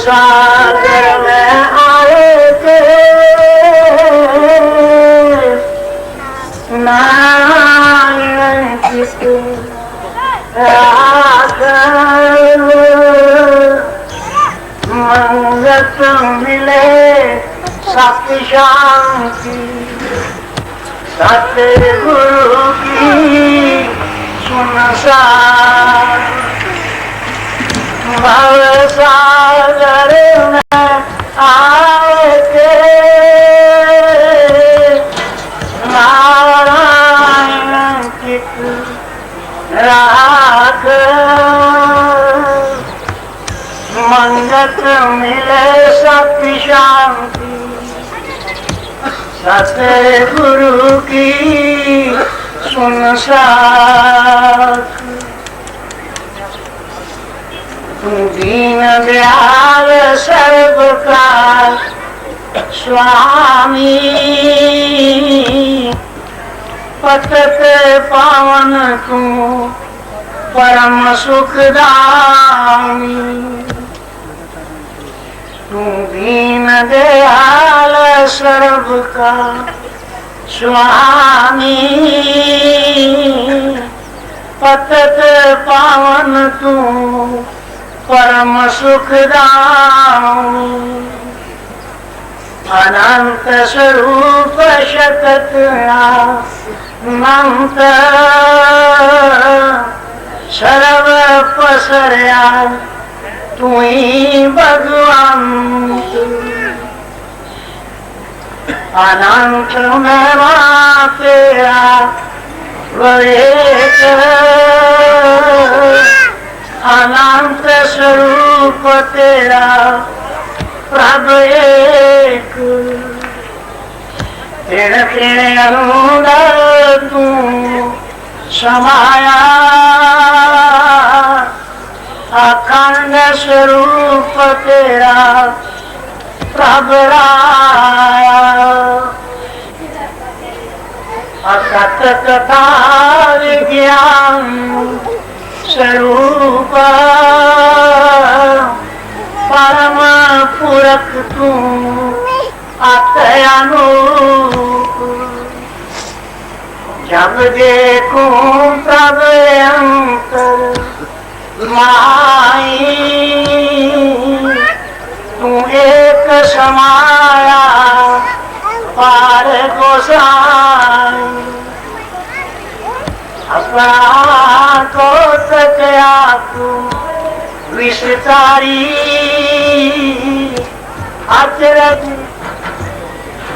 सागर में आए थे नारायण की मंगत मिले सत्य शांति सतगुरु की सुनसान भव सागर में आए थे नारायण चित राख मंगत मिले सत्य शांति सतगुरु की सुन साख दीन दयाल सर्वकाल स्वामी पतत पावन तू परम सुखदामी तू दीन दयाल सर्वकाल स्वामी पतत पावन तू परम सुखदामी अनंत स्वरूप शकत अनंत सर्व पसरया तू ही भगवान अनंत महिमा तेरा एक अनंत स्वरूप तेरा प्रभु एक तेरे तेरे अंदर तू समाया अखंड स्वरूप तेरा प्रभु राया अकथ कथा विज्ञान स्वरूप परम पुरख तू अतयानूप जब देखूं तब अंतर माई तू एक समाया पार गोसाई अपना को तकया तू विस्तारी अचरज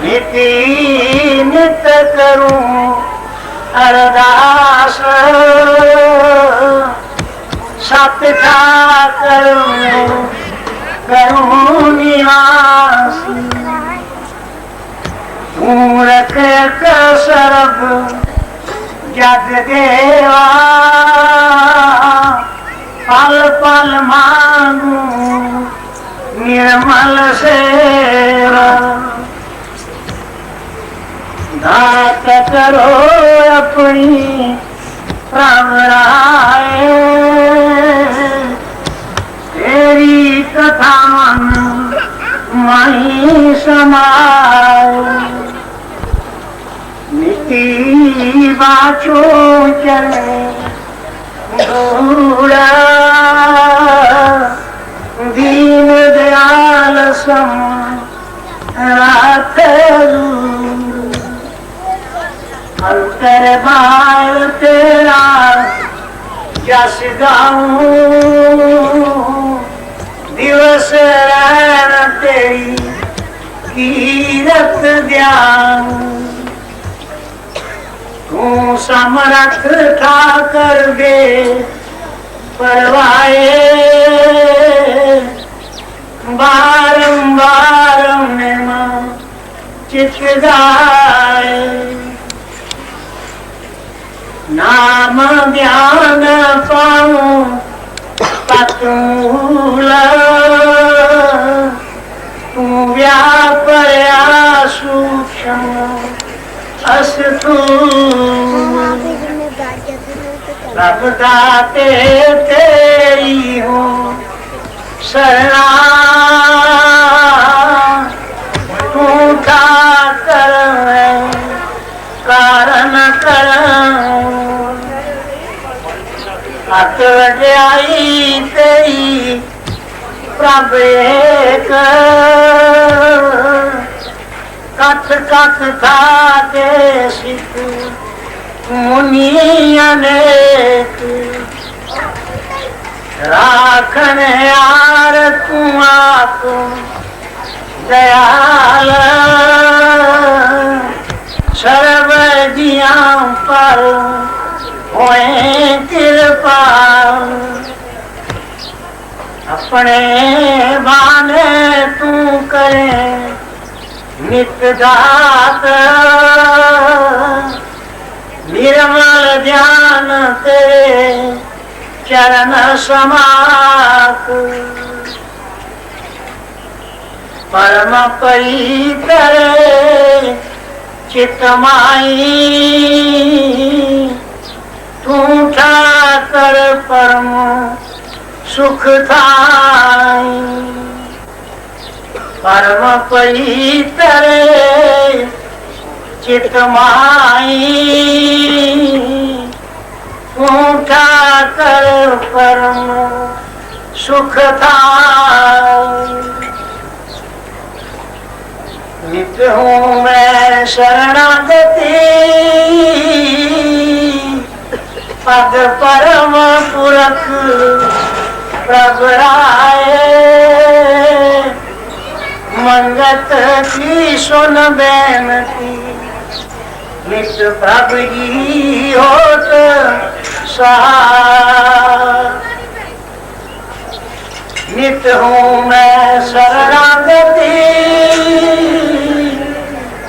निति नित करूं अरदास सत्या करूं निवास तू रख सरब जग देवा पल पल मांगू निर्मल सेवा दात करो अपनी प्रभराए तेरी कथा मन मही समाए नीति बाचो चले दूरा दीन दयाल सम राखू अंतर बाल तेरा जस गाऊं दिवस रैन तेरी कीरत ध्यान तू समरथ ठाकर दे परवाए बारंबार महिमा चित गाए नाम ज्ञान पाऊं पतूल तू व्यापया सूक्ष्म अस्तु रब का तेरी हो शरणा सत वड्याई तेरी प्रभ एक कथ कथ था के सिख मुनि अनेक राखण यार तू आप दयाल सर्व जिया पर होए कृपाल अपने बाने तू करे नित दात निर्मल ध्यान तेरे चरण समाक परम पवित्र चितमाई तू ठाकर परम सुख थाई परम पवित्र चितमाई तू ठाकर परम सुख थाई नित हूँ मैं शरणागति पद परम पुरख प्रभ राय मंगत की सुन बेनती नित प्रभु जी होत सहाय नित हूँ मैं शरणागति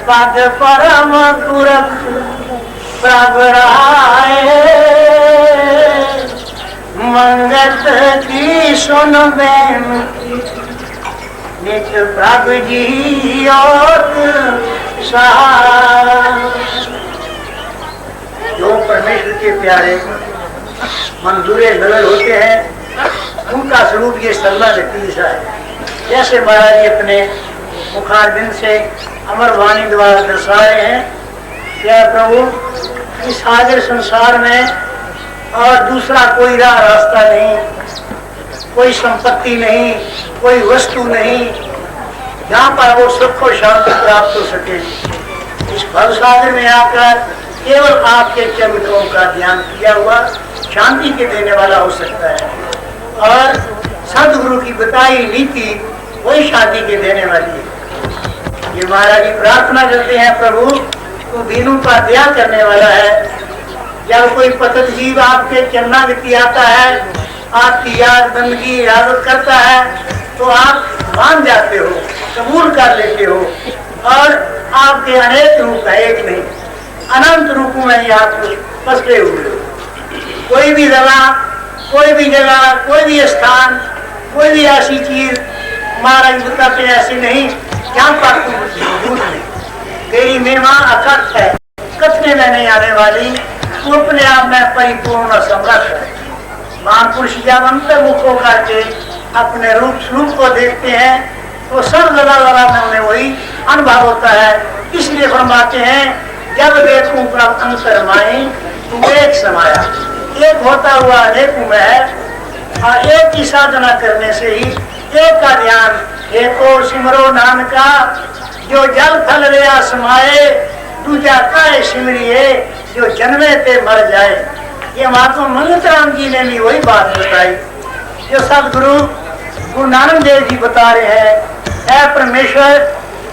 पद परम पुरख प्रभ राय मंगत की सुन बेनती नित प्रभु जी और सहाय जो परमेश्वर के प्यारे मंजूरे नजर होते हैं उनका स्वरूप ये सल्ला व्यक्ति सा है। जैसे महाराज जी अपने मुखारबिंद से अमर वाणी द्वारा दर्शाए हैं क्या प्रभु इस सागर संसार में और दूसरा कोई रास्ता नहीं, कोई संपत्ति नहीं, कोई वस्तु नहीं जहाँ पर वो सुख और शांति प्राप्त हो सके। इस भव सागर में आकर केवल आपके चरणों का ध्यान किया हुआ शांति के देने वाला हो सकता है और सदगुरु की बताई नीति वही शांति के देने वाली है। ये महाराज जी प्रार्थना करते हैं प्रभु तो दीनों का दया करने वाला है। जब कोई पतित जीव आपके चरणागति आता है आपकी याद बंदगी इजाजत करता है तो आप मान जाते हो, कबूल कर लेते हो और आपके अनेक रूप है, एक नहीं अनंत रूपों में आप फंसे हुए हो। कोई भी जगह, कोई भी जगह, कोई भी स्थान, कोई भी ऐसी चीज महाराज बताते ऐसी नहीं जहाँ पर झूठ नहीं। तेरी महिमा अकथ है, कथने में नहीं आने वाली, तू अपने आप में परिपूर्ण समर्थ है। महापुरुष जब अंतर मुख होकर के अपने रूप स्वरूप को देखते हैं तो सब जगह में उन्हें वही अनुभव होता है। इसलिए फरमाते हैं जब देखूं प्रभु अंतर माई तू एक समाया, एक होता हुआ अनेकों में है और एक की साधना करने से ही एक का ध्यान एक और सिमरो नानका जो जल थल रहा समाये दूजा काहे सिमरिए जो जन्मे पे मर जाए। ये महात्मा मंगतराम जी ने भी वही बात बताई जो सदगुरु गुरु नानक देव जी बता रहे हैं। ऐ परमेश्वर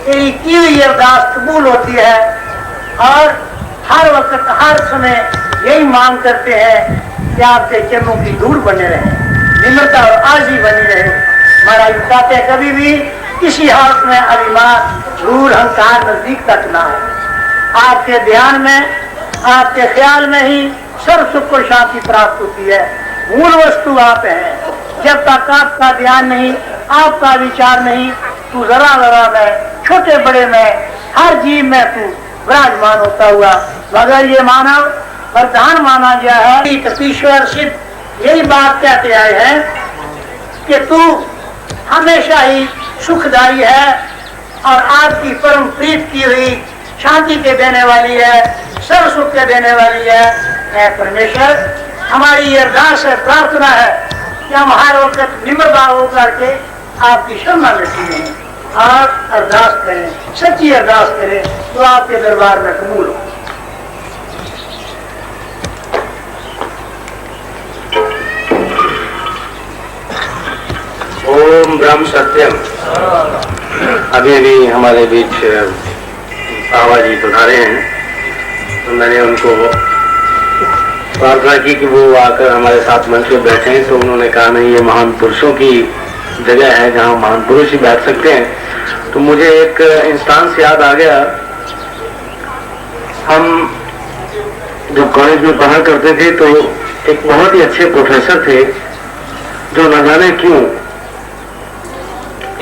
तेरी की हुई अरदास कबूल होती है और हर वक्त हर समय यही मांग करते हैं कि आपके चरणों की धूल बने रहे, निम्रता और आजी बनी रहे। महाराज बताते हैं कभी भी किसी हालत में अभिमान धूल अहंकार नजदीक तक ना है। आपके ध्यान में आपके ख्याल में ही सर्व सुख और शांति प्राप्त होती है। मूल वस्तु आप हैं। जब तक आपका ध्यान नहीं, आपका विचार नहीं, तू जरा जरा में छोटे बड़े में हर जीव में तू विराजमान होता हुआ मगर ये मानव वरदान माना गया है। कपीश्वर सिद्ध यही बात कहते आए हैं कि तू हमेशा ही सुखदायी है और आपकी परम प्रीत की हुई शांति के देने वाली है, सर्व सुख के देने वाली है। परमेश्वर हमारी ये अरदास है, प्रार्थना है कि हम हर वक्त निम्र भाव होकर के आपकी शर्मा मिट्टी में आप अरदास करें, सच्ची अरदास करें तो आपके दरबार में कबूल हो। ओम ब्रह्म सत्यम। अभी अभी हमारे बीच बाबा जी पधारे हैं, तो मैंने उनको प्रार्थना की कि वो आकर हमारे साथ मंच पे बैठे हैं। तो उन्होंने कहा नहीं, ये महान पुरुषों की जगह है जहाँ महान पुरुष ही बैठ सकते हैं। तो मुझे एक इंस्टांस याद आ गया। हम जब कॉलेज में पढ़ा करते थे तो एक बहुत ही अच्छे प्रोफेसर थे जो न जाने क्यों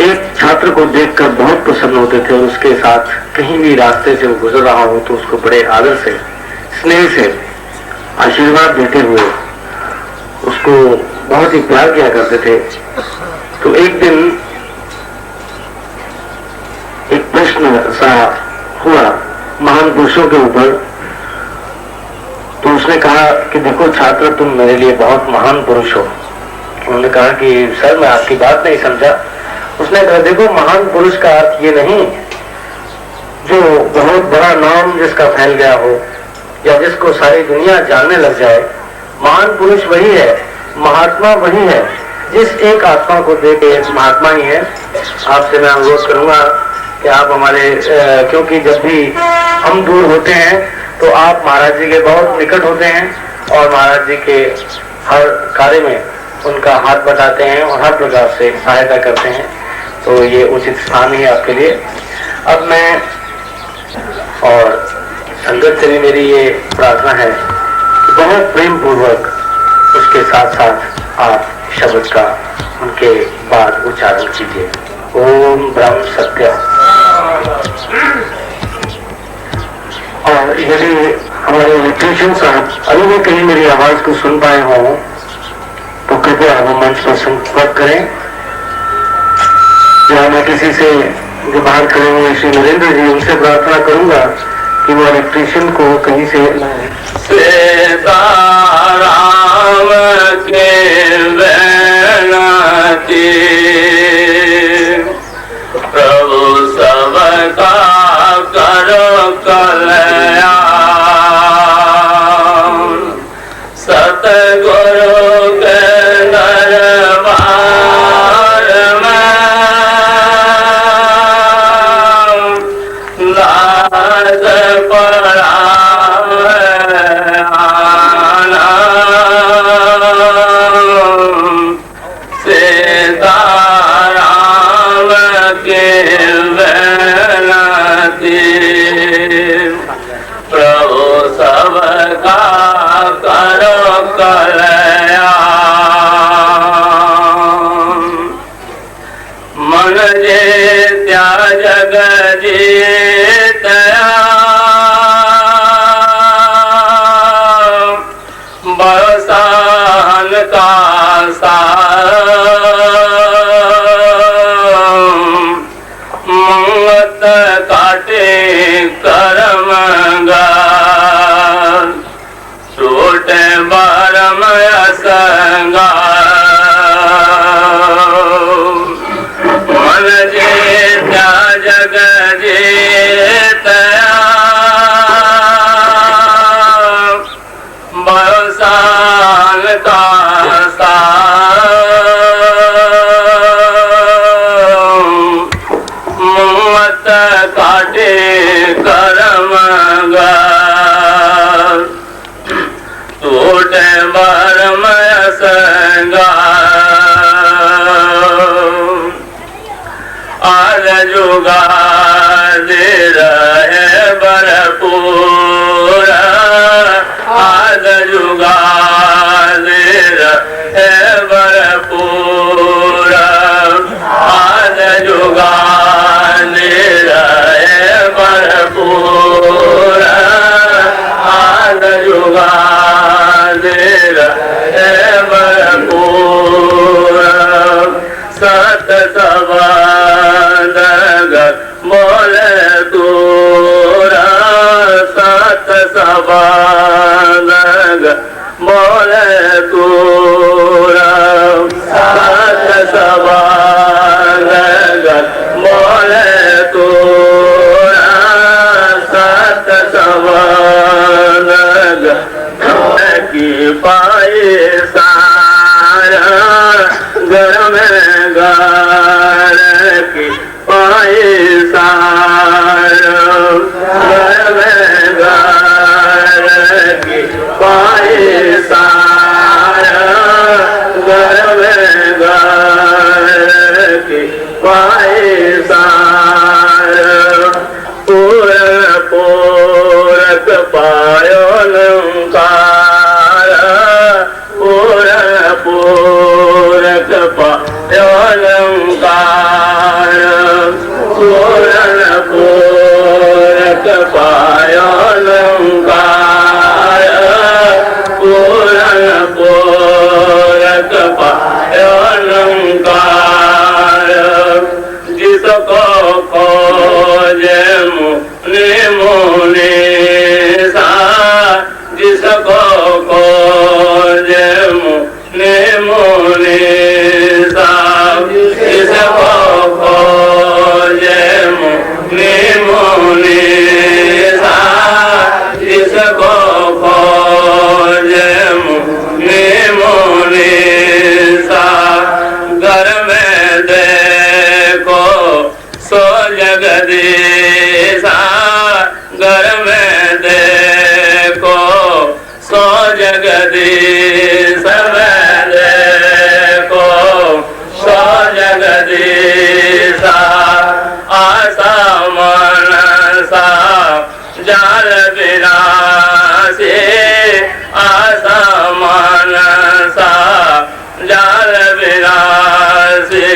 एक छात्र को देखकर बहुत प्रसन्न होते थे और उसके साथ कहीं भी रास्ते से वो गुजर रहा हो तो उसको बड़े आदर से, स्नेह से आशीर्वाद देते हुए उसको बहुत ही प्यार किया करते थे। तो एक दिन एक प्रश्न सा हुआ महान पुरुषों के ऊपर। तो उसने कहा कि देखो छात्र, तुम मेरे लिए बहुत महान पुरुष हो। उन्होंने कहा कि सर मैं आपकी बात नहीं समझा। उसने कहा देखो, महान पुरुष का अर्थ ये नहीं जो बहुत बड़ा नाम जिसका फैल गया हो या जिसको सारी दुनिया जानने लग जाए। महान पुरुष वही है, महात्मा वही है जिस एक आत्मा को देख के एक महात्मा ही है। आपसे मैं अनुरोध करूंगा कि आप हमारे क्योंकि जब भी हम दूर होते हैं तो आप महाराज जी के बहुत निकट होते हैं और महाराज जी के हर कार्य में उनका हाथ बटाते हैं और हर प्रकार से सहायता करते हैं। तो ये उचित स्थान ही है आपके लिए। अब मैं और संगत से भी मेरी ये प्रार्थना है कि बहुत प्रेम पूर्वक उसके साथ साथ आप शब्द का उनके बाद उच्चारण कीजिए। ओम ब्रह्म सत्य। और यदि हमारे इलेक्ट्रीशियन साहब अभी भी कहीं मेरी आवाज को सुन पाए हों तो कृपया वो मंच पर संपर्क करें। या मैं किसी से जो बाहर खड़े हुए श्री नरेंद्र जी, उनसे प्रार्थना करूंगा कि वो इलेक्ट्रीशियन को कहीं से सीताराम के बैनती प्रभु सबका करो कल्याण। सतगुरु के दरबार में लाज पड़ा प्रभु सबका करो कल्याण। मन जेत्या जग जीतया बरसान का मंगत काटे करम टूटे बारम असंगा। मन जेत्या जग जीतया बरसान का मत काटे करम टूटे बरम संगा। आज जुगा दे रहे भरपूर, आज जुगा दे रहे भरपूर, आज जुगा भरपूर, आज जुगा भरपूर। सत सबंद बोले दूर, सत सबंद बोले तूरा सात सवांग बोले तूरा सात सवांग की पाए सारा घर में गार की पाए सारा घर में गार की पाए सारा घर में गार की पाए सारा पूरक पायो लंकार पूरक पायो लंकार पूरक पायो लंकार पूरक पायो लंकार जिसको खोजे मुनि मुनि सा जिसको खोजे मुनि मुनि सा जिसको खोजे मुनि मुनि सा जिसको खोजे मुनि मुनि सा घर में देखो सो जगदीशा घर में देखो सो जगदीश में देखो सो जगदीशा आशा मनसा जाल विनाशी आशा मनसा जाल विनाशी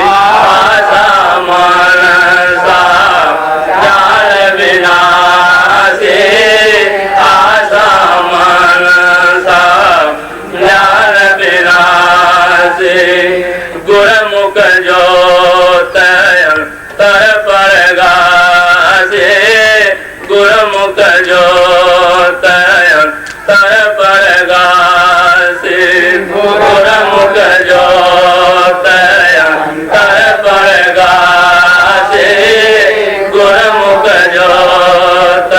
आशा मनसा जाल विनाशी आशा मनसा जाल विनाशी गुरमुख ज्योत तर पर गासे गुरमुख ज्योत तर पर गासे गुरमुख ज्योत तर पर गासे गुरमुख ज्योत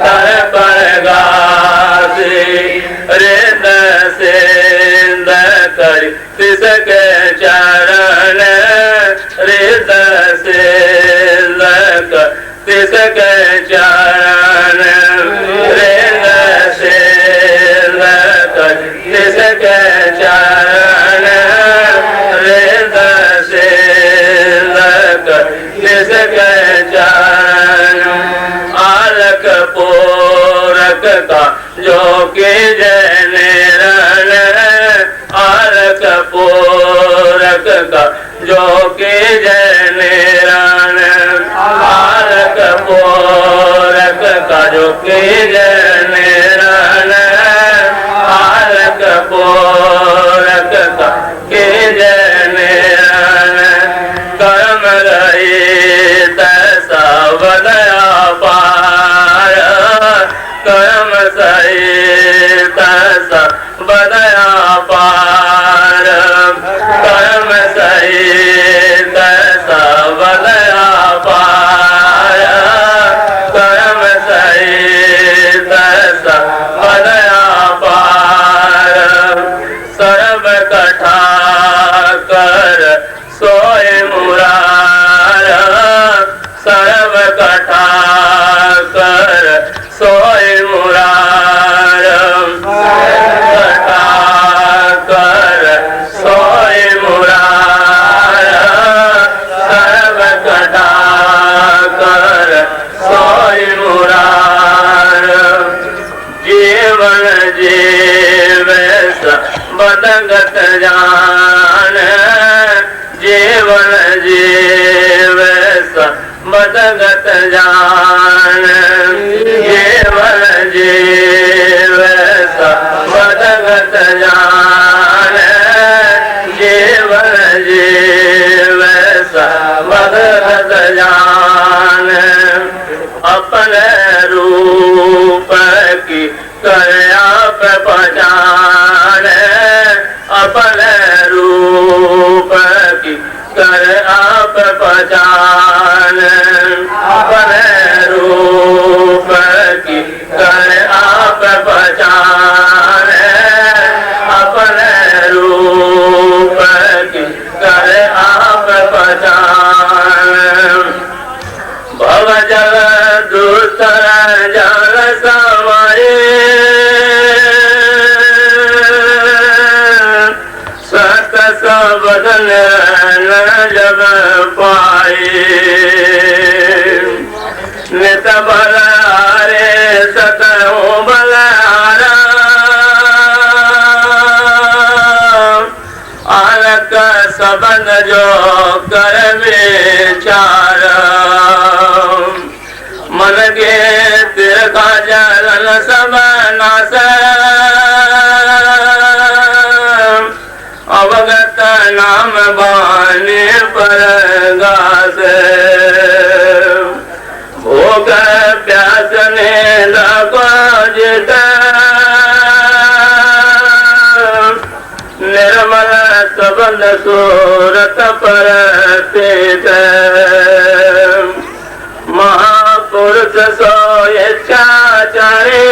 तर पर गासे रेद सिंध कर तिसके चरण रेद सिंध कर तिसके चरण रेद सिंध कर तिसके चरण रेद सिंध कर तिसके चरण आलक पूरक का जो कि जय निरण आलक पूरक का जो कि जय निरण आलक पूरक का जो कि जय निरण आलक पूरक का कि जय निरण कर्म रहित सबदया पार कर्म सहित सबदया पार कर्म सहित सबदया पार कर्म सहित सबदया पार सर्व कथा कर सोए मुरार सर्व कथा कर सोए मुरार कथा कर सोए मुरार सर्व कथा कर सोए मुरार जीवन जीव बदगत जान जीवन जीव बदगत जान जीवन जीव बदगत जान जीवन जीव बदगत जान अपने रूप की कर आप पहचान रूप की कर आप पहचान, अपने रूप की कर आप पहचान, अपने रूप की कर आप पहचान। भव जल दूसर जल समाये, सत सबदन न जब पाए, नित बल हारे सत बल हारा, आलक सबद जो कर विचार, मन के तिरका जलन सब नाश, अवगत नाम बानी पर गास, भोग प्यास ने लगो जित, निर्मल सबल सूरत पर स्थित, महापुरुष सो इच्छाचारी,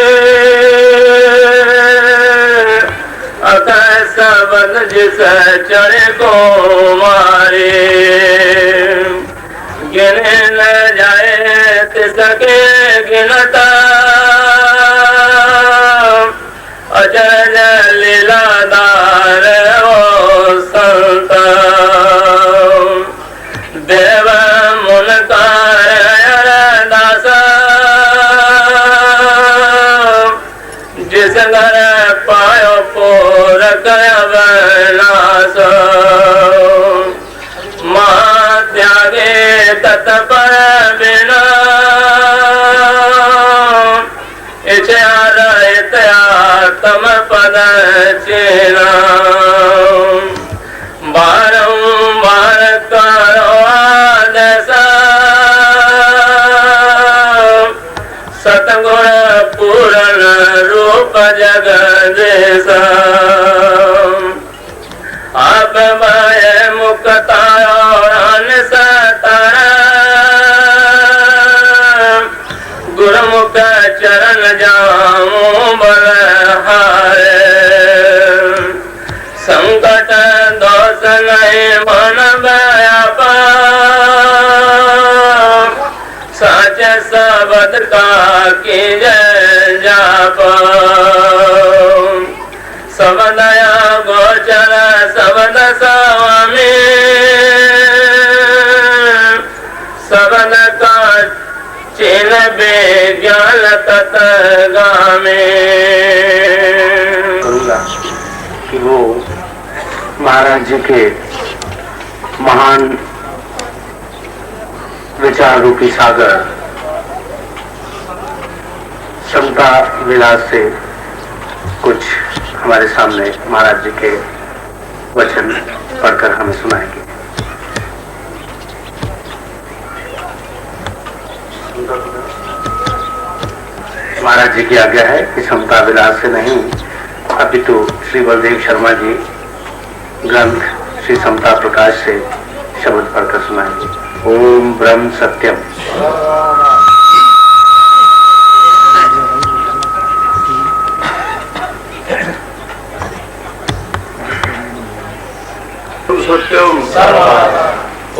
अतः सबद जिस चढ़े को मारे, गिने न जाए तिसके गिनता, अजर लीलादार ओ संत, देव मुनकार दास, जिस घर पायो पूरक अवनाश, महात्यागे तत्पर बिना, तम पद चेना, बारंबार करो आदेश, सतगुण पूर्ण रूप जगदीश, आप भय मुक्ता और अनसतर, गुरुमुख चरण जामो बलहारे, संकट दोष नहीं मन व्याप, सच सबद का की जय जाप, सबदया गोचर सबद स्वामी, सबद का चिन विज्ञान तत्गामी। करूंगा कि वो महाराज जी के महान विचार रूपी सागर समता विलास से कुछ हमारे सामने महाराज जी के वचन पढ़कर हमें सुनाएंगे। महाराज जी की आज्ञा है कि समता विलास से नहीं अपितु श्री बलदेव शर्मा जी ग्रंथ श्री समता प्रकाश से शब्द पढ़कर सुनाएंगे। ओम ब्रह्म सत्यम। सत्यम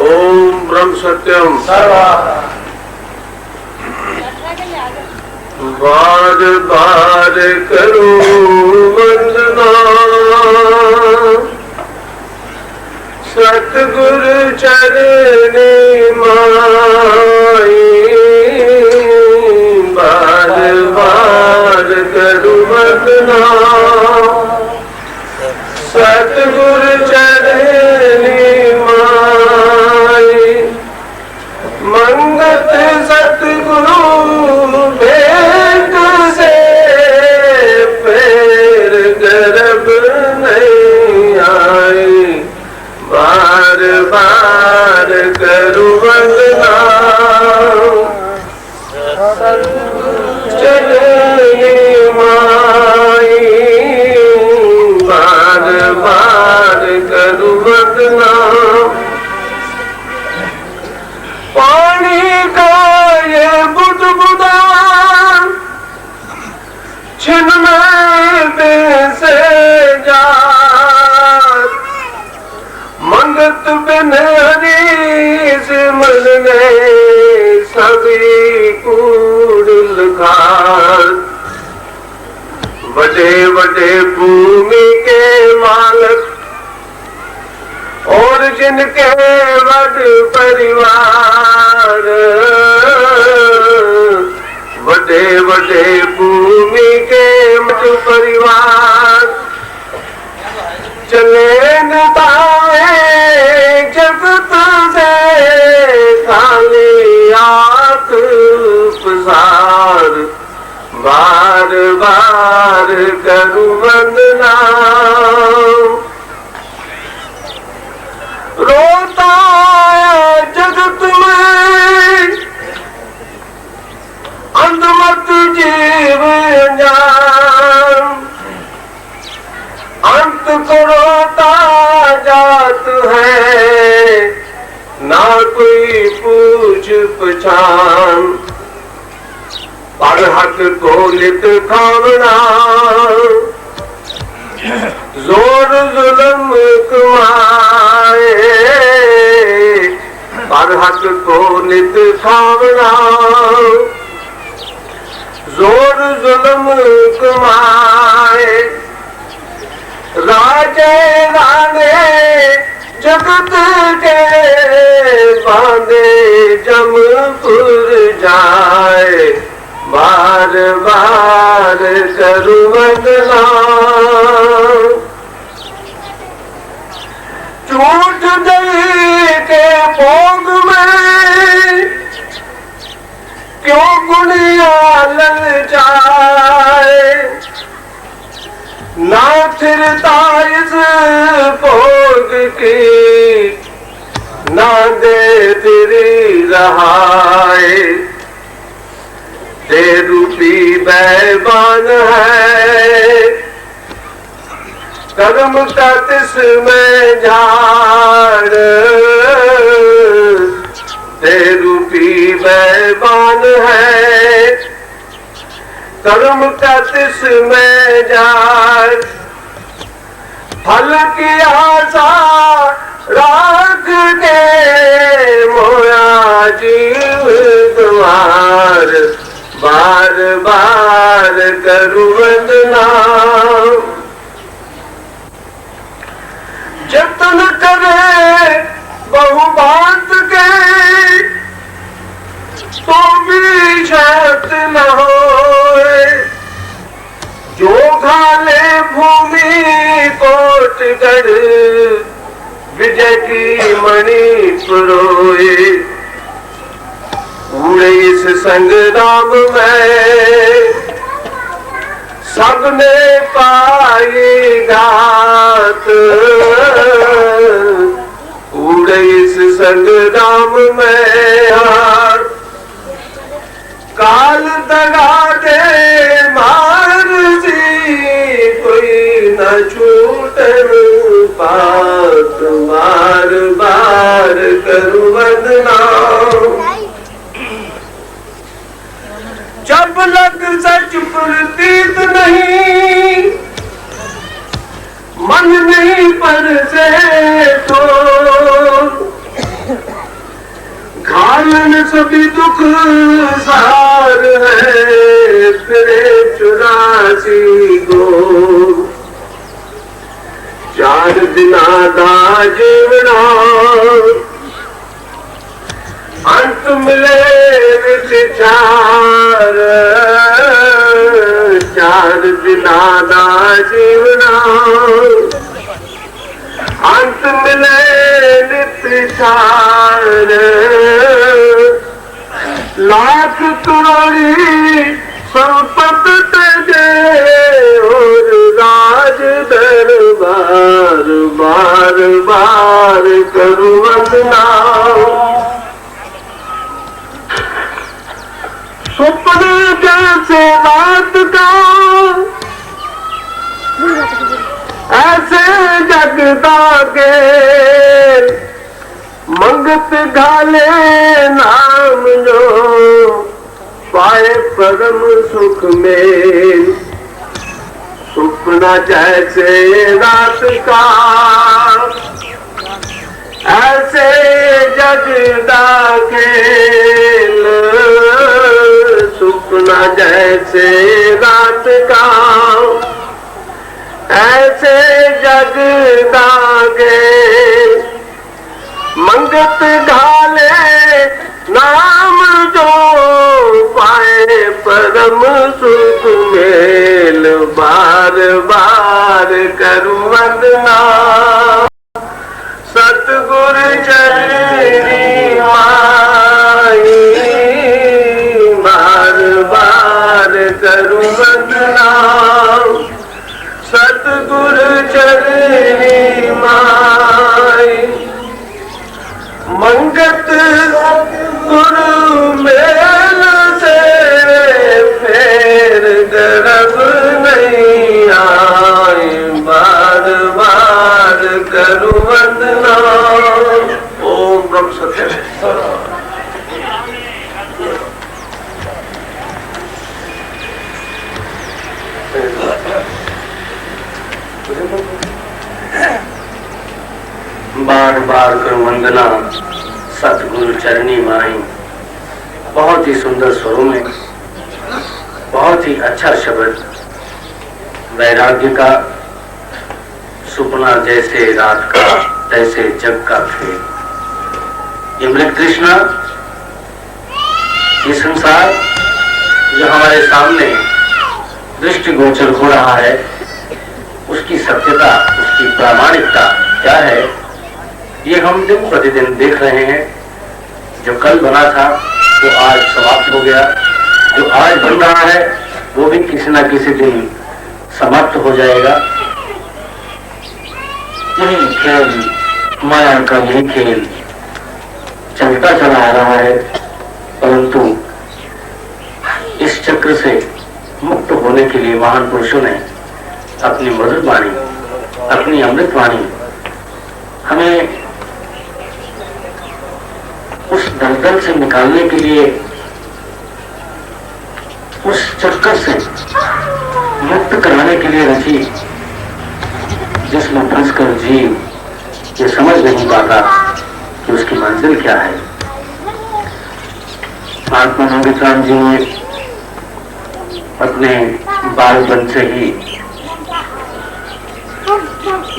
ओम ब्रह्म सत्यम। बार बार करूं वंदना सतगुरु चरणी माई, बार बार करूं वंदना सतगुरु चरणी माई, मंगत सतगुरु भेंट से पैर गर्भ नहीं आई, बार बार करूं वंदना चरणी माई, बार बार करूं वंदना। पानी का ये बुदबुदा छिन में से जात, मंगत बिन हरी से मन में सभी कूड़ल घाट। बड़े बड़े भूमि के मालक और जिनके बड़ परिवार, बड़े बड़े भूमि के बड़ परिवार, चले नताए जगत से खाली आंख पसार। बार बार करूं वंदना, रोता है जगत में अंधमत जीव अनजान। अंत को रोता जात है ना कोई पूछ पहचान। पर हक को लित खावना जोर जुल्म कमाए। पर हक को लित खावना जोर जुल्म कमाए। राजे राणे जगत के बांधे जमपुर जाए। बार बार करूं वंदना, झूठ दे के भोग में क्यों गुड़िया ललचाए। ना फिरता इस भोग की ना दे तेरी रहाए। दे रूपी बैबान है कर्म का तिसमें झाड़। दे रूपी बैबान है कर्म का तिसमें झाड़। फल की आशा राख के मोया जीव द्वार। बार बार करूं वंदना, जतन करे बहु बात के तो भी शर्त न होए। जो घाले भूमि कोटगढ़ विजय की मणि पुरोए। पूरे इस संग्राम में सबने पाई घात। पूरे इस संग्राम में हार काल दगा दे मार सी कोई न छूटन पात। बार बार करूं वंदना, जब लग सच प्रतीत नहीं मन नहीं पर से तो। घालन सभी दुख सार है फिरे 84 गो। 4 दिना दा जीवना अंत मिले विच 4। 4 दिना दा जीवना अंत मिले नित 4। लाख करोड़ी संपत दे और राज दरबार। बार बार करूं वंदना, सुपने जैसे रात का ऐसे जगदा के मंगत घाले नाम जो पाए परम सुख में। सुपना जैसे रात का ऐसे जगदा खेल। सुपना जैसे रात का ऐसे जगदा खेल। मंगत घाले नाम जो पाए परम सुख मेल। बार बार करूं वंदना सतगुरु चरणी माई। बार बार करूं वंदना सतगुरु चरणी माई। मंगत गुरु मेल से फेर गर्भ नहीं आए। बार बार करूं वंदना। ओम ब्रह्म सत्य। बार बार करूं वंदना सतगुरु चरणी माही। बहुत ही सुंदर स्वरों में बहुत ही अच्छा शब्द। वैराग्य का सुपना जैसे रात का तैसे जग का खेल। ये मृत कृष्णा, ये संसार जो हमारे सामने दृष्टिगोचर हो रहा है, उसकी सत्यता, उसकी प्रामाणिकता क्या है, ये हम दिन प्रतिदिन देख रहे हैं। जो कल बना था वो आज समाप्त हो गया, जो आज बन रहा है वो भी किसी न किसी दिन समाप्त हो जाएगा। यही खेल, माया का यही खेल चलता चला आ रहा है, परंतु इस चक्र से मुक्त होने के लिए महान पुरुषों ने अपनी मधुर वाणी, अपनी अमृत वाणी हमें उस दलदल से निकालने के लिए, उस चक्कर से मुक्त कराने के लिए रची, जिसमें फंसकर जीव ये समझ नहीं पाता कि उसकी मंजिल क्या है। महात्मा नंदीग्राम जी ने अपने बालपन से ही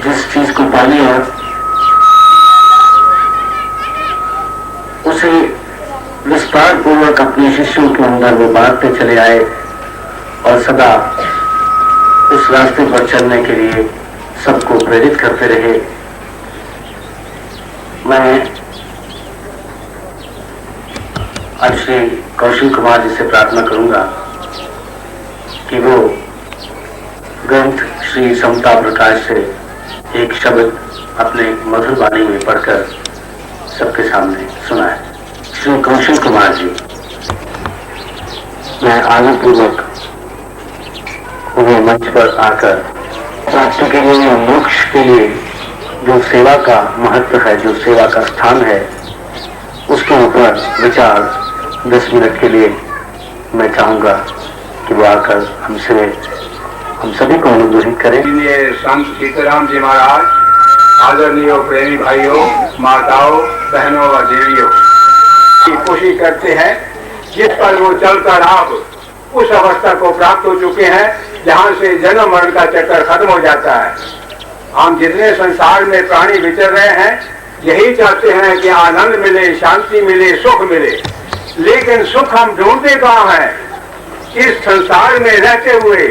जिस चीज को पा लिया उसे विस्तार पूर्वक अपने शिष्यों के अंदर वो बांटते चले आए और सदा उस रास्ते पर चलने के लिए सबको प्रेरित करते रहे। मैं आज श्री कौशल कुमार जी से प्रार्थना करूंगा कि वो ग्रंथ श्री समता प्रकाश से एक शब्द अपने मधुर वाणी में पढ़कर सबके सामने सुनाए। श्री कौशल कुमार जी, मैं आदरपूर्वक उन्हें मंच पर आकर प्राप्ति के लिए, मोक्ष के लिए जो सेवा का महत्व है, जो सेवा का स्थान है, उसके ऊपर विचार 10 मिनट के लिए मैं चाहूंगा कि वो आकर हमसे, हम सभी को अनुग्रहित करें। संत सीताराम जी महाराज, आदरणीय प्रेमी भाइयों, माताओं, बहनों व देवियों की कोशिश करते हैं जिस पर वो चलकर आप उस अवस्था को प्राप्त हो चुके हैं जहाँ से जन्म मरण का चक्कर खत्म हो जाता है। हम जितने संसार में प्राणी विचर रहे हैं यही चाहते हैं कि आनंद मिले, शांति मिले, सुख मिले, लेकिन सुख हम ढूंढते कहाँ हैं? इस संसार में रहते हुए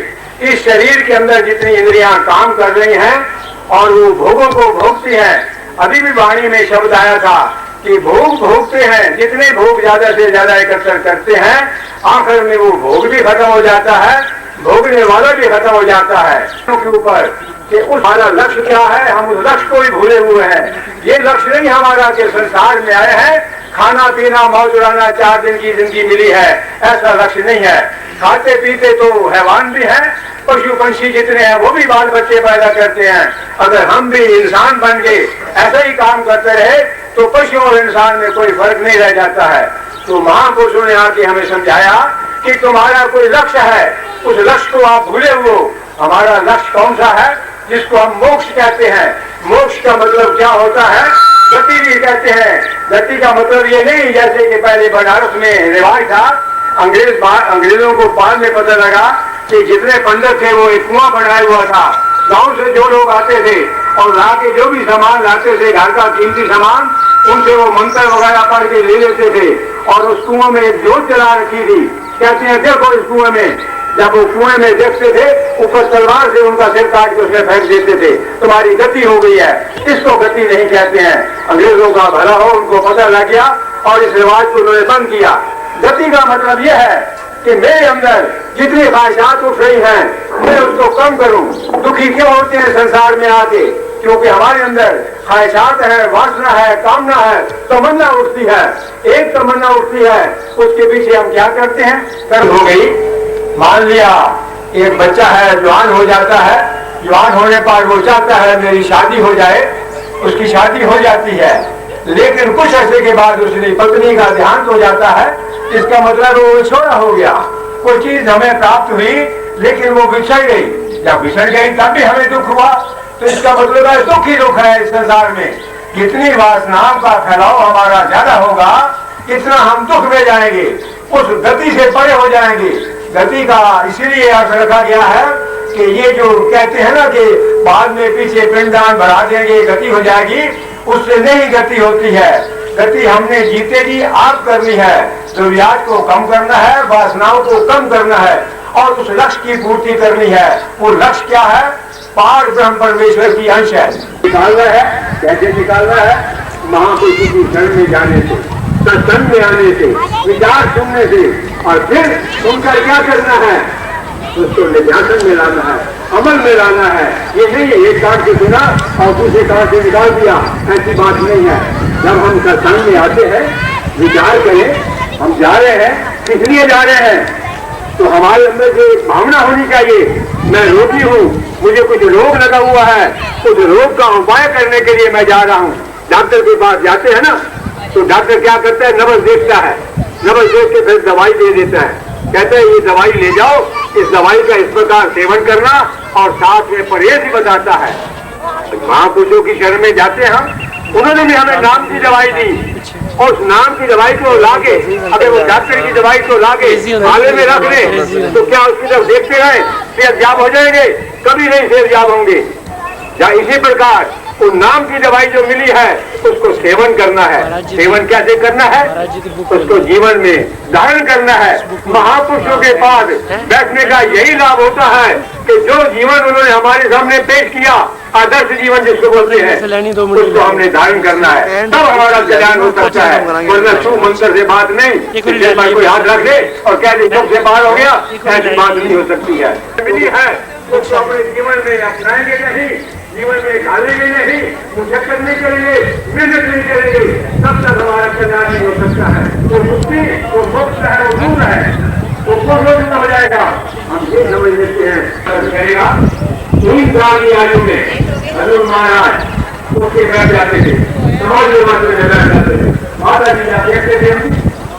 इस शरीर के अंदर जितनी इंद्रियां काम कर रही हैं और वो भोगों को भोगती हैं। अभी भी वाणी में शब्द आया था कि भोग भोगते हैं, जितने भोग ज्यादा से ज्यादा एकत्र करते हैं आखिर में वो भोग भी खत्म हो जाता है, भोगने वाला भी खत्म हो जाता है। के ऊपर कि उस हमारा लक्ष्य क्या है, हम उस लक्ष्य को भी भूले हुए हैं। ये लक्ष्य नहीं हमारा कि संसार में आए हैं, खाना पीना मौज उड़ाना, 4 दिन की जिंदगी मिली है, ऐसा लक्ष्य नहीं है। खाते पीते तो हैवान भी हैं, पशु पंछी जितने हैं वो भी बाल बच्चे पैदा करते हैं। अगर हम भी इंसान बन के ऐसा ही काम करते रहे तो पशु और इंसान में कोई फर्क नहीं रह जाता है। तो महापुरुषों ने आके हमें समझाया कि तुम्हारा कोई लक्ष्य है, उस लक्ष्य को आप भूले हुए। हमारा लक्ष्य कौन सा है? जिसको हम मोक्ष कहते हैं। मोक्ष का मतलब क्या होता है? गति भी कहते हैं। गति का मतलब ये नहीं जैसे कि पहले बनारस में रिवाज था, अंग्रेजों को बाद में पता लगा कि जितने पंडित थे वो एक कुआं बनाया हुआ था। गांव से जो लोग आते थे और ला के जो भी सामान लाते थे, घर का कीमती सामान, उनसे वो मंत्र वगैरह पढ़ के ले लेते थे और उस कुएं में एक जोत जला रखी थी। कहते हैं देखो इस कुएं में। जब वो कुएं में देखते थे, ऊपर तलवार से उनका सिर काट के उसमें फेंक देते थे। तुम्हारी गति हो गई है। इसको गति नहीं कहते हैं। अंग्रेजों का भला हो, उनको पता लग गया और इस रिवाज को उन्होंने बंद किया। गति का मतलब यह है कि मेरे अंदर जितनी ख्वाहिशात उठ रही हैं, मैं उसको कम करूं। दुखी क्यों होते हैं संसार में आके? क्योंकि हमारे अंदर ख्वाहिशात है, वासना है, कामना है, तमन्ना उठती है। एक तमन्ना उठती है, उसके पीछे हम क्या करते हैं? कर्म हो गई। मान लिया एक बच्चा है, जवान हो जाता है। जवान होने पर वो चाहता है मेरी शादी हो जाए, उसकी शादी हो जाती है। लेकिन कुछ अर्से के बाद उसकी पत्नी का देहांत हो जाता है। इसका मतलब वो छोड़ा हो गया। कोई चीज हमें प्राप्त हुई लेकिन वो बिछड़ गई। जब बिछड़ गई तब भी हमें दुख हुआ। तो इसका मतलब है दुख ही दुख है इस संसार में। जितनी वासनाओं का फैलाव हमारा ज्यादा होगा, इतना हम दुख में जाएंगे, उस गति से परे हो जाएंगे। गति का इसीलिए अर्थ रखा गया है कि ये जो कहते हैं ना कि बाद में पीछे पिंडदान बढ़ा देंगे, गति हो जाएगी, उससे नहीं गति होती है। गति हमने जीते जी आप करनी है। दुर्व्याज को कम करना है, वासनाओं को कम करना है और उस लक्ष्य की पूर्ति करनी है। वो लक्ष्य क्या है? पार ब्रह्म परमेश्वर की अंश है। निकालना है। कैसे निकालना है? महापुरुषों की शरण में जाने से, सत्संग में आने से, विचार सुनने से, और फिर सुनकर क्या करना है? उसको निध्यासन में लाना है, अमल में लाना है। ये नहीं है एक कान से सुना और दूसरे कान से निकाल दिया, ऐसी बात नहीं है। जब हम सत्संग में आते हैं, विचार करें हम जा रहे हैं, किस लिए जा रहे हैं? तो हमारे अंदर जो एक भावना होनी चाहिए, मैं रोगी हूँ, मुझे कुछ रोग लगा हुआ है, उस रोग का उपाय करने के लिए मैं जा रहा हूँ। डॉक्टर के पास जाते हैं ना, तो डॉक्टर क्या करता है? नब्ज देखता है, नब्ज देख के फिर दवाई दे देता है। कहते हैं ये दवाई ले जाओ, इस दवाई का इस प्रकार सेवन करना, और साथ में परहेज ही बताता है। महापुरुषों की शरण में जाते हैं हम, उन्होंने भी हमें नाम की दवाई दी, और उस नाम की दवाई को लाके, अगर वो डॉक्टर की दवाई को लाके थाले में रख ले, तो क्या उसकी तरफ देखते रहे सेहतयाब हो जाएंगे? कभी नहीं सेहतयाब होंगे। या इसी प्रकार उस नाम की दवाई जो मिली है उसको सेवन करना है। सेवन कैसे करना है? उसको जीवन में धारण करना है। महापुरुषों के पास बैठने का यही लाभ होता है कि जो जीवन उन्होंने हमारे सामने पेश किया, आदर्श जीवन जिसको बोलते हैं, उसको हमने धारण करना है, तब हमारा कल्याण हो सकता है। वरना छू मंत्र से बात नहीं, कोई हाथ रख दे और कह दे चुप से बाहर हो गया, ऐसी बात नहीं हो सकती है। मिली है उसको अपने जीवन में अपनाएंगे नहीं, जीवन में ढालेंगे नहीं, मुशक्कत नहीं करेंगे, मेहनत नहीं करेंगे, तब तक हमारा कल्याण नहीं हो सकता है। वो मुक्ति, वो मोक्ष है, वो दूर है, वो पूर्ण हो जाएगा। हम ये समझ लेते हैं करेगा। 3 साल की आयु में हजूर महाराज उसके बैठ जाते थे, समाज निर्माण में बैठ जाते थे। माता जी देखते थे,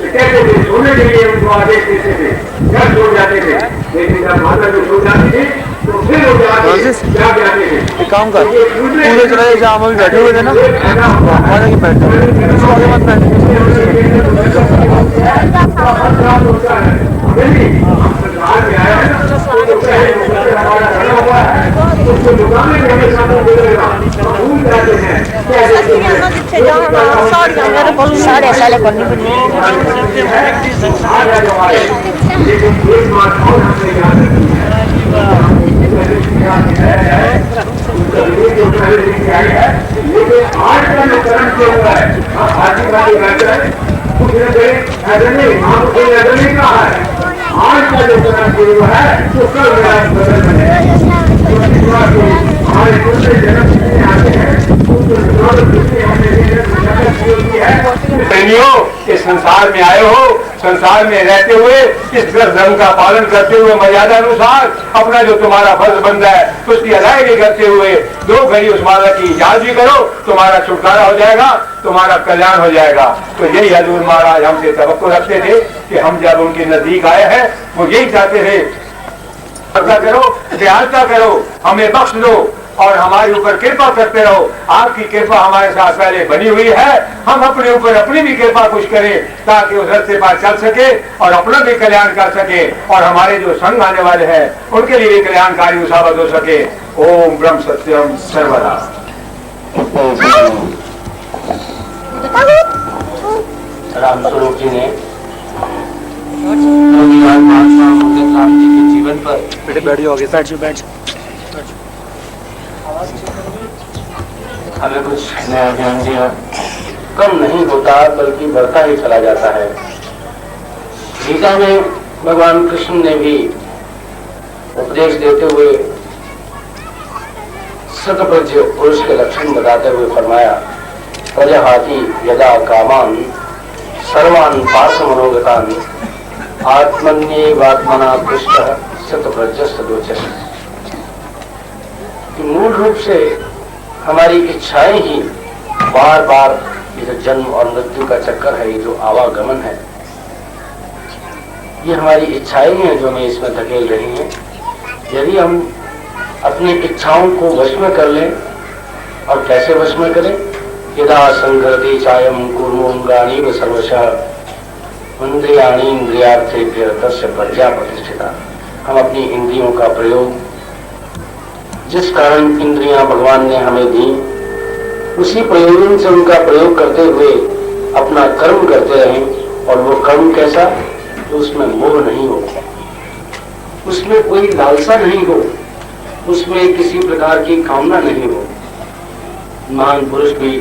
कहते थे सोने के लिए उनको आदेश देते थे, घर छोड़ जाते थे। लेकिन जब माता जी सो जाती थी तो फिर वो जाते थे। काम कर पूरे चले जहाँ हम बैठे हुए थे ना, वहाँ जाके बैठते उसको आगे मत बैठे। साढ़े साले करनी पड़ी। लेकिन आज का जो कर्म किया हुआ है, आज का जो कर्म किया हुआ है तो कल मेरा बदल बने। हमारे दूसरे जन्म में आते हैं, संसार में आए हो, संसार में रहते हुए इस धर्म का पालन करते हुए मर्यादा अनुसार अपना जो तुम्हारा फर्ज बनता है उसकी अदायगी करते हुए 2 घड़ी उस माला की याद भी करो, तुम्हारा छुटकारा हो जाएगा, तुम्हारा कल्याण हो जाएगा। तो यही हजूर महाराज हमसे तवक्को रखते थे कि हम जब उनके नजदीक आए हैं वो यही चाहते थे, करो, दयालुता करो, हमें बख्श दो और हमारे ऊपर कृपा करते रहो। आपकी कृपा हमारे साथ पहले बनी हुई है, हम अपने ऊपर अपनी भी कृपा कुछ करें ताकि उस रास्ते पर चल सके और अपना भी कल्याण कर सके और हमारे जो संग आने वाले हैं उनके लिए भी कल्याणकारी साबित हो सके। ओम ब्रह्म सत्यम सर्वदा। राम स्वरूप जी ने राम जी के जीवन पर बैठ जाओ हमें कुछ नया ज्ञान दिया। कम नहीं होता बल्कि बढ़ता ही चला जाता है। गीता में भगवान कृष्ण ने भी उपदेश देते हुए शतप्रज्ञ पुरुष के लक्षण बताते हुए फरमाया, प्रजहाति यदा कामान सर्वान् पार्थ मनोगतान् आत्मन्येवात्मना पृष्ठः शतप्रज्ञस्तदोचः। मूल रूप से हमारी इच्छाएं ही बार बार ये जो जन्म और मृत्यु का चक्कर है, ये जो आवागमन है, ये हमारी इच्छाएं हैं जो हमें इसमें धकेल रही हैं। यदि हम अपनी इच्छाओं को वश में कर लें, और कैसे वश में करें, यदा संघर्ति चायम कूर्मोंगानी व सर्वशः इंद्रियाणी इंद्रियार्थेभ्यः तस्य प्रज्ञा प्रतिष्ठिता। हम अपनी इंद्रियों का प्रयोग, जिस कारण इंद्रियां भगवान ने हमें दी, उसी प्रयोजन से उनका प्रयोग करते हुए अपना कर्म करते रहें। और वो कर्म कैसा, तो उसमें मोह नहीं हो, उसमें कोई लालसा नहीं हो, उसमें किसी प्रकार की कामना नहीं हो। महान पुरुष भी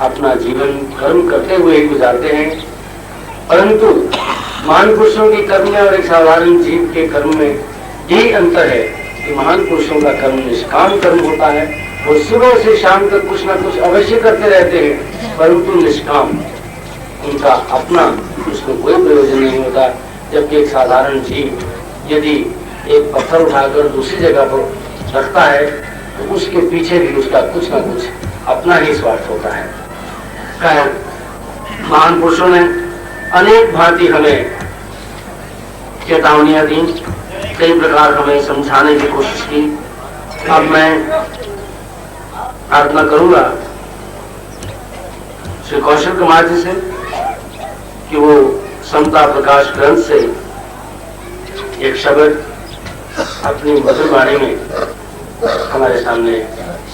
अपना जीवन कर्म करते हुए ही गुजारते हैं, परंतु महान पुरुषों के कर्म में और एक साधारण जीव के कर्म में यही अंतर है कि महान पुरुषों का कर्म निष्काम कर्म होता है। वो सुबह से शाम तक कुछ ना कुछ अवश्य करते रहते हैं, परंतु निष्काम, उनका अपना उसमें कोई प्रयोजन नहीं होता। जबकि एक साधारण जीव यदि एक पत्थर उठाकर दूसरी जगह पर रखता है तो उसके पीछे भी उसका कुछ ना कुछ अपना ही स्वार्थ होता है। महान पुरुषों ने अनेक भांति हमें चेतावनियां दी, कई प्रकार हमें समझाने की कोशिश की। अब मैं प्रार्थना करूंगा श्री कौशल कुमार जी से कि वो समता प्रकाश ग्रंथ से एक शब्द अपनी मधुर वाणी में हमारे सामने,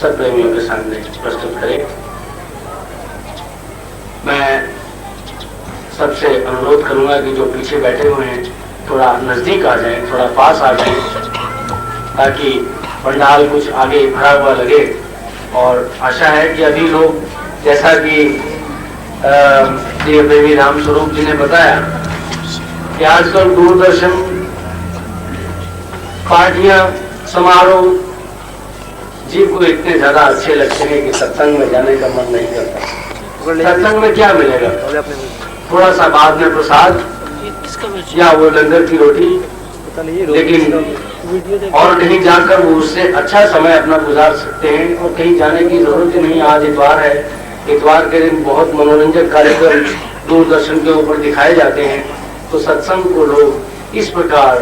सब प्रेमियों के सामने प्रस्तुत करें। मैं सबसे अनुरोध करूंगा कि जो पीछे बैठे हुए हैं थोड़ा नजदीक आ जाए, थोड़ा पास आ जाए, ताकि पंडाल कुछ आगे भरा हुआ लगे। और आशा है कि अभी लोग, जैसा कि देवी राम स्वरूप जी ने बताया कि आजकल दूरदर्शन पार्टियां, समारोह जीव को इतने ज्यादा अच्छे लगते हैं कि सत्संग में जाने का मन नहीं करता। सत्संग में क्या मिलेगा, थोड़ा सा बाद में प्रसाद या वो लंगर की रोटी, लेकिन और कहीं जाकर वो उससे अच्छा समय अपना गुजार सकते हैं। और कहीं जाने की जरूरत ही नहीं। आज इतवार है, इतवार के दिन बहुत मनोरंजक कार्यक्रम दूरदर्शन के ऊपर दिखाए जाते हैं। तो सत्संग को लोग इस प्रकार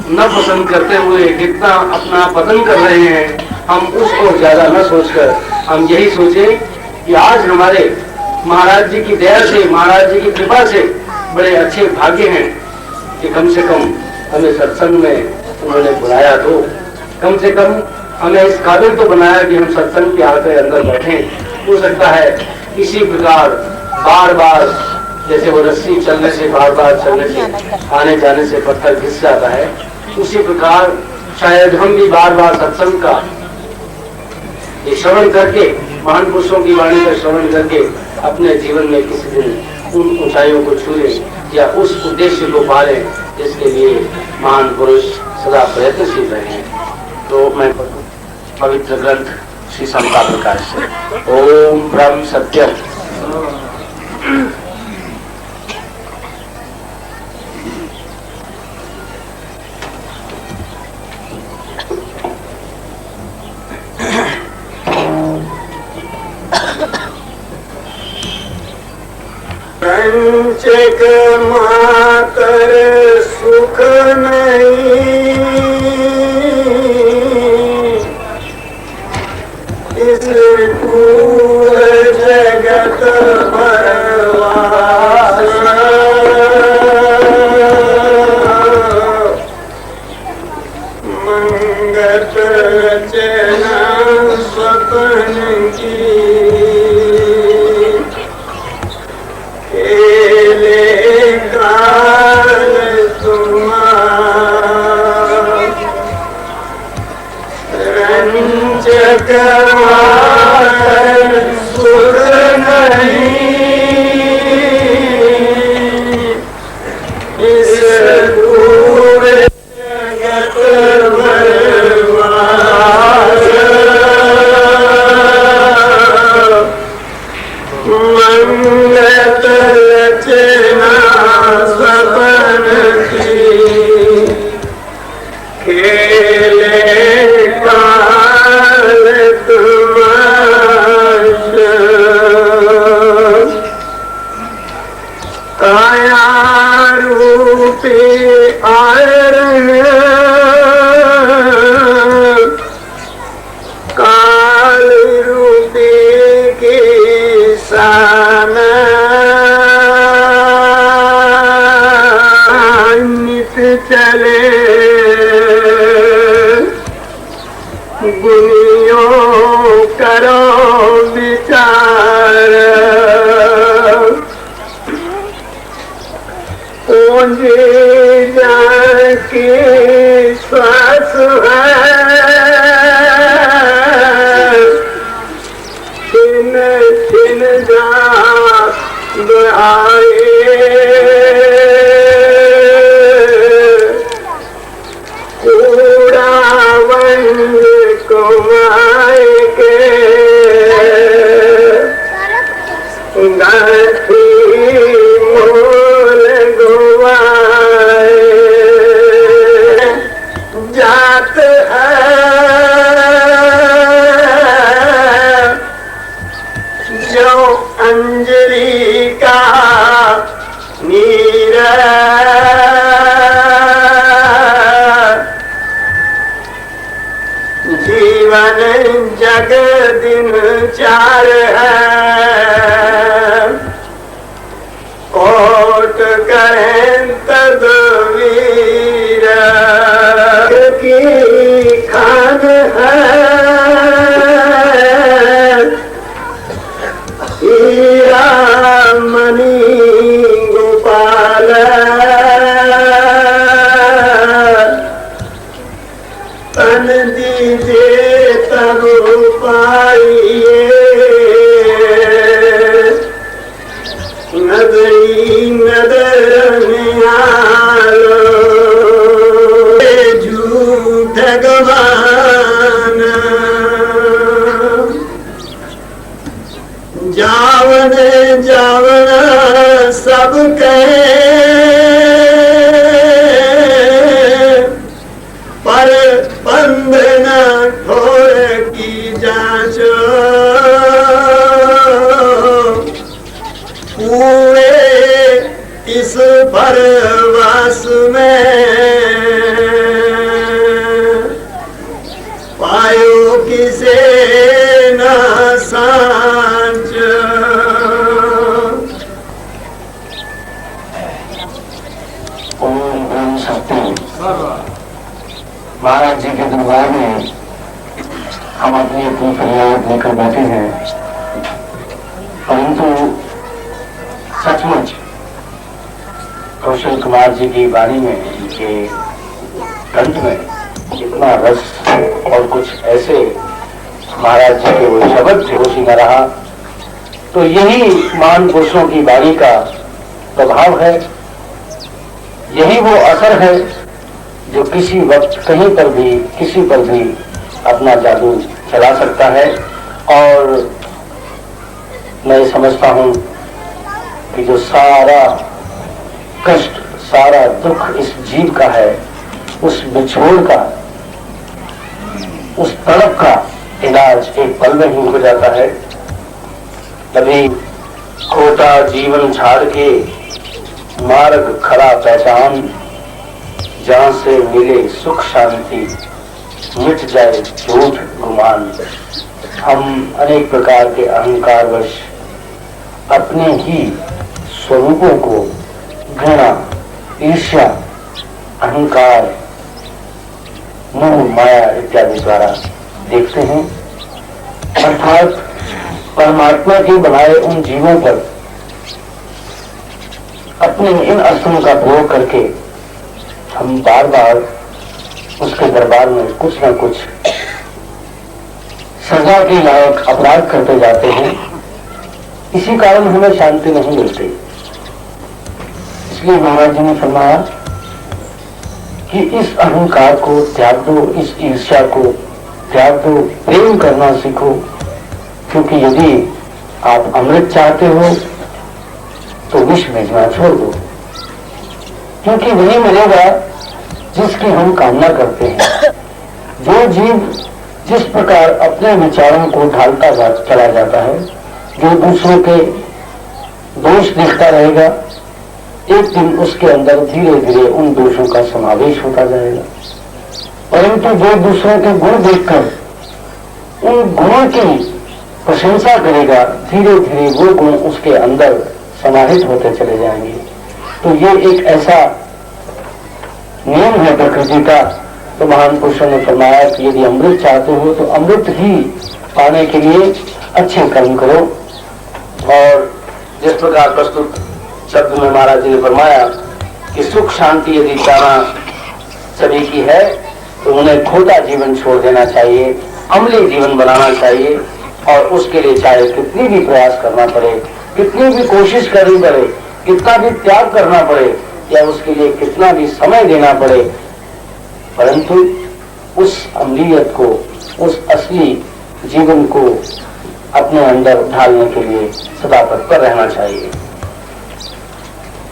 न पसंद करते हुए कितना अपना पतन कर रहे हैं, हम उसको ज्यादा न सोचकर हम यही सोचे कि आज हमारे महाराज जी की दया से, महाराज जी की कृपा से बड़े अच्छे भाग्य हैं कि कम से कम हमें सत्संग में उन्होंने बुलाया। तो कम से कम हमें इस काबिल तो बनाया कि हम सत्संग के आकर अंदर बैठे। हो सकता है इसी प्रकार बार बार, जैसे वो रस्सी चलने से, बार बार चलने से, आने जाने से पत्थर घिस जाता है, उसी प्रकार शायद हम भी बार बार सत्संग का श्रवण करके, महान पुरुषों की वाणी का श्रवण करके अपने जीवन में किसी दिन उन ऊंचाइयों को छू ले या उस उद्देश्य को पाले जिसके लिए महान पुरुष सदा प्रयत्नशील रहे हैं। तो मैं पवित्र ग्रंथ श्री समता प्रकाश से ओम ब्रह्म सत्यम रंचक मातर सुख नहीं, इस पूर जगत भरवासा, मंगत रचना स्वप्न की, खेले काल तुम्हारा, रंचक मातर सुर नहीं, इस पूरे जगत भरवासा, मंगत रचना स्वप्न की, खेले काल तुम्हारा, काया रूपी आयरन, काल रूपी किसान, नित चले गुनियों करो विचार, पूंजी जाके श्वास है, छिन छिन जा आए, कूड़ा वंज कुमाए के, गाठी मोल गुवाए, जात है जो अंजलि का नीरा, जीवन जग दिन चार है, कोट करें तदवीर की खान है, हीरा मणि गोपाल, तन दीजिए तब पाइए, नदरी नदर में आलो, झूठ भगवान, जावन जावन सब कहे, पर बंधना ठोर की जांचो, हुए इस परवास में, पायो किसे न सांच, ओम शक्ति। महाराज जी के दरबार में हम अपनी अपनी फरियाद लेकर बैठे हैं, परंतु सचमुच कौशल कुमार जी की वाणी में, इनके कंठ में इतना रस और कुछ ऐसे महाराज जी के वो शब्द होशी न रहा, तो यही महान पुरुषों की वाणी का प्रभाव है, यही वो असर है जो किसी वक्त कहीं पर भी किसी पर भी अपना जादू चला सकता है। और मैं समझता हूं कि जो सारा कष्ट, सारा दुख इस जीव का है, उस बिछोड़ का, उस तड़प का इलाज एक पल में ही हो जाता है। तभी खोटा जीवन झाड़ के मार्ग खरा पहचान, जहां से मिले सुख शांति, मिट जाए झूठ गुमान। हम अनेक प्रकार के अहंकारवश अपने ही स्वरूपों को घृणा, ईर्ष्या, अहंकार, मोह, माया इत्यादि द्वारा देखते हैं, अर्थात परमात्मा के बनाए उन जीवों पर अपने इन अस्त्रों का प्रयोग करके हम बार बार उसके दरबार में कुछ न कुछ सजा के लायक अपराध करते जाते हैं। इसी कारण हमें शांति नहीं मिलती। इसलिए महाराज जी ने फरमाया कि इस अहंकार को त्याग दो, इस ईर्ष्या को त्याग दो, प्रेम करना सीखो। क्योंकि यदि आप अमृत चाहते हो तो विष भेजना छोड़ दो, क्योंकि वही मिलेगा जिसकी हम कामना करते हैं। जो जीव जिस प्रकार अपने विचारों को ढालता चला जाता है, जो दूसरों के दोष देखता रहेगा, एक दिन उसके अंदर धीरे धीरे उन दोषों का समावेश होता जाएगा। परंतु जो दूसरों के गुण देखकर उन गुणों की प्रशंसा करेगा, धीरे धीरे वो गुण उसके अंदर समाहित होते चले जाएंगे। तो ये एक ऐसा नियम है प्रकृति का। तो महान पुरुषों ने फरमाया कि यदि अमृत चाहते हो तो अमृत ही पाने के लिए अच्छे कर्म करो। और जिस प्रकार प्रस्तुत शब्द में महाराज जी ने फरमाया कि सुख शांति यदि चाहना सभी की है तो उन्हें खोटा जीवन छोड़ देना चाहिए, अमली जीवन बनाना चाहिए। और उसके लिए चाहे कितनी भी प्रयास करना पड़े, कितनी भी कोशिश करनी पड़े, कितना भी त्याग करना पड़े, या उसके लिए कितना भी समय देना पड़े, परंतु उस अमलीयत को, उस असली जीवन को अपने अंदर ढालने के लिए सदा तत्पर रहना चाहिए।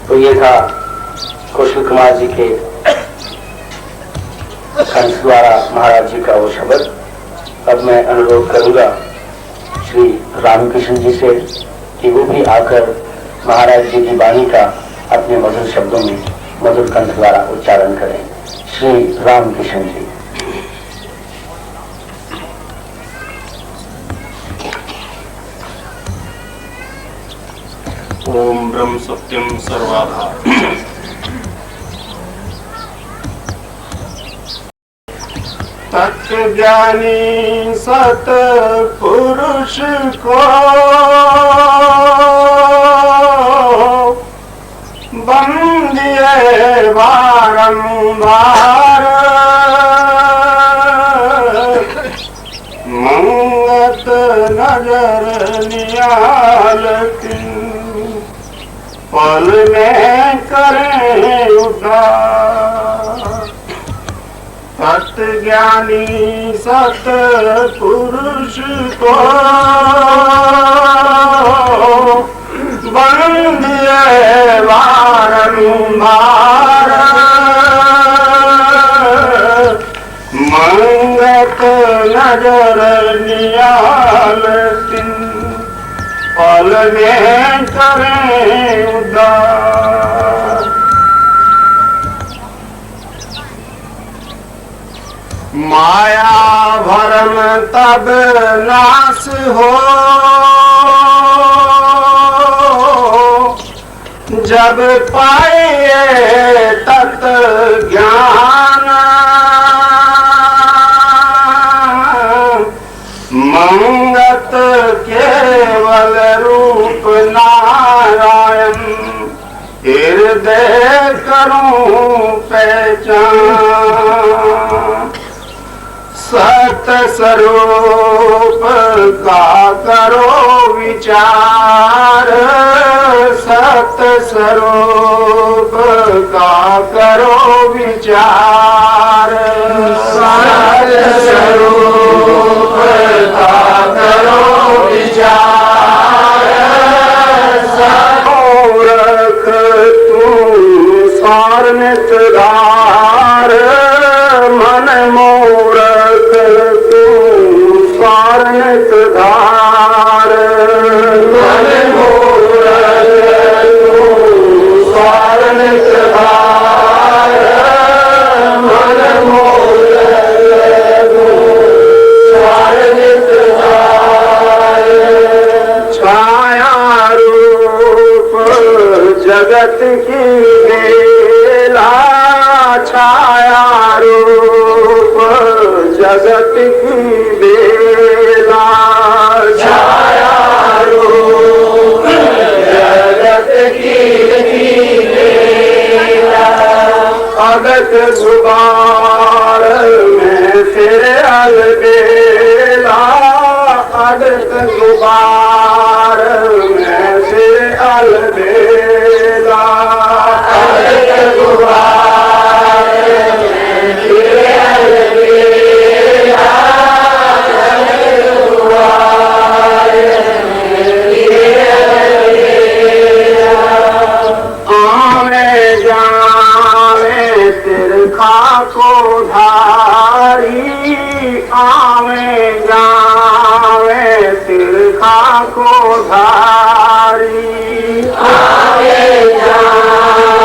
तो ये था कुशल कुमार जी के कंठ द्वारा महाराज जी का वो शब्द। अब मैं अनुरोध करूंगा श्री रामकृष्ण जी से कि वो भी आकर महाराज जी की वाणी का अपने मधुर शब्दों में मधुर कंठ द्वारा उच्चारण करें। श्री रामकृष्ण जी। ओम ब्रह्म सत्यम सर्वाधार। तत्वज्ञानी सत पुरुष को बंदिए बारंबार, मंगत नजर नियालती पल में करे उदार। सत्ज्ञानी सत पुरुष को बंदिए बारंबार, मंगत नजर नियालती पल में करे उदार। माया भरम तब नाश हो जब पाए तत् ज्ञान, मंगत केवल रूप नारायण, हृदय करूं पहचान। सत स्वरूप का करो विचार, सत स्वरूप का करो विचार, सत स्वरूप का करो विचार। मूर्ख तू सार नितधार, मन मूर्ख तू सार नितधार, मन मूर्ख जगत की बेला छाया रूप जगत की बेला छाया रूप जगत की बेला अगत गुबार में फिर अलबेला अगत गुबार में फिर अलबेला अगत गुबार में फिर अलबेला अगत गुबार में फिर अलबेला आवे जावे तिरखा को धारी आवे जावे तिरखा को धारी आवे जावे